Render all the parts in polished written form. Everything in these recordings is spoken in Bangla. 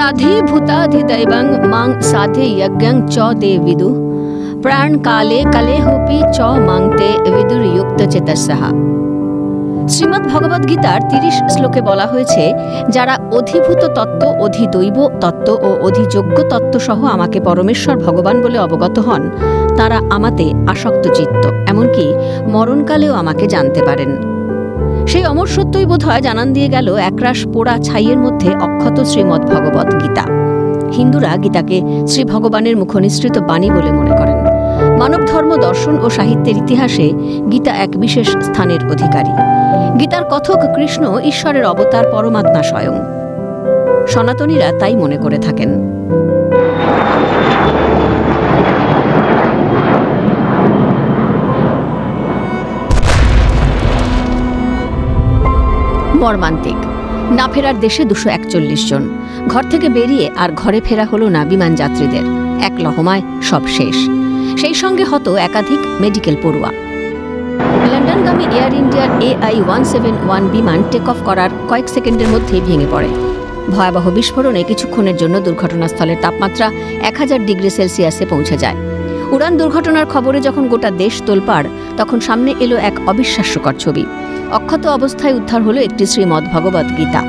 साधिभूताधिदैवं मां साधे यज्ञं च ते विदु प्राण काले कलेहोपि च मां ते विदुर्युक्त चेतसः। শ্রীমদ্ ভগবদ গীতার ৩০ শ্লোকে বলা হয়েছে, যারা অধিভূত তত্ত্ব, অধিদৈব তত্ত্ব ও অধিযোগ্য তত্ত্ব সহ আমাকে পরমেশ্বর ভগবান বলে অবগত হন, তারা আমাতে আসক্ত চিত্ত, এমনকি মরণকালেও আমাকে জানতে পারেন। সেই অমর সত্যই বোধ হয় জানান দিয়ে গেল একরাশ পোড়া ছাইয়ের মধ্যে অক্ষত শ্রীমদ্ ভগবদ গীতা। হিন্দুরা গীতাকে শ্রী ভগবানের মুখনিসৃত বাণী বলে মনে করেন। মানব ধর্ম, দর্শন ও সাহিত্যের ইতিহাসে গীতা এক বিশেষ স্থানের অধিকারী। গীতার কথক কৃষ্ণ ঈশ্বরের অবতার, পরমাত্মা স্বয়ং। সনাতনীরা তাই মনে করে থাকেন। মর্মান্তিক। না ফেরার দেশে 241 জন। ঘর থেকে বেরিয়ে আর ঘরে ফেরা হলো না বিমান যাত্রীদের। এক লহমায় সব শেষ। সেই সঙ্গে হতো একাধিক মেডিকেল পড়ুয়া। লন্ডনগামী এয়ার ইন্ডিয়ার AI-171 বিমান টেক অফ করার কয়েক সেকেন্ডের মধ্যেই ভেঙে পড়ে। ভয়াবহ বিস্ফোরণে কিছুক্ষণের জন্য দুর্ঘটনাস্থলের তাপমাত্রা 1000 ডিগ্রি সেলসিয়াসে পৌঁছে যায়। উড়ান দুর্ঘটনার খবরে যখন গোটা দেশ তোলপাড়, তখন সামনে এলো এক অবিশ্বাস্যকর ছবি। অক্ষত অবস্থায় উদ্ধার হলো একটি শ্রীমদ্ ভগবদ গীতা,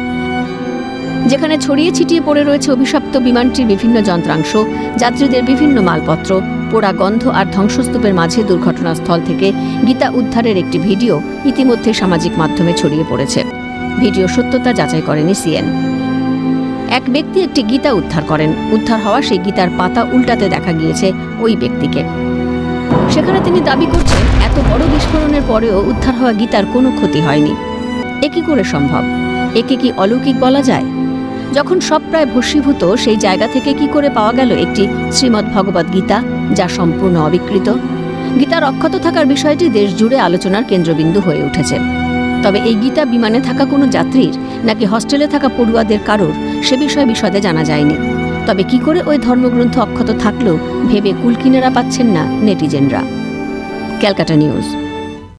যেখানে ছড়িয়ে ছিটিয়ে পড়ে রয়েছে অভিশপ্ত বিমানটির বিভিন্ন যন্ত্রাংশ, যাত্রীদের বিভিন্ন মালপত্র। পোড়া গন্ধ আর ধ্বংসস্তূপের মাঝে দুর্ঘটনাস্থল থেকে গীতা উদ্ধারের একটি ভিডিও ইতিমধ্যে সামাজিক মাধ্যমে ছড়িয়ে পড়েছে। ভিডিও সত্যতা যাচাই করেনি CNN। এক ব্যক্তি একটি গীতা উদ্ধার করেন। উদ্ধার হওয়া সেই গীতার পাতা উল্টাতে দেখা গিয়েছে ওই ব্যক্তিকে। সেখানে তিনি দাবি করছেন, এত বড় বিস্ফোরণের পরেও উদ্ধার হওয়া গীতার কোনো ক্ষতি হয়নি। এ কি করে সম্ভব? একে কি অলৌকিক বলা যায়? যখন সব প্রায় ভস্মীভূত, সেই জায়গা থেকে কি করে পাওয়া গেল একটি শ্রীমদ্ ভগবদ গীতা, যা সম্পূর্ণ অবিকৃত? গীতার অক্ষত থাকার বিষয়টি দেশ জুড়ে আলোচনার কেন্দ্রবিন্দু হয়ে উঠেছে। তবে এই গীতা বিমানে থাকা কোনো যাত্রীর নাকি হস্টেলে থাকা পড়ুয়াদের কারোর, সে বিষয়ে বিশদে জানা যায়নি। তবে কি করে ওই ধর্মগ্রন্থ অক্ষত থাকলেও ভেবে কুলকিনারা পাচ্ছেন না নেটিজেনরা। ক্যালকাটা নিউজ।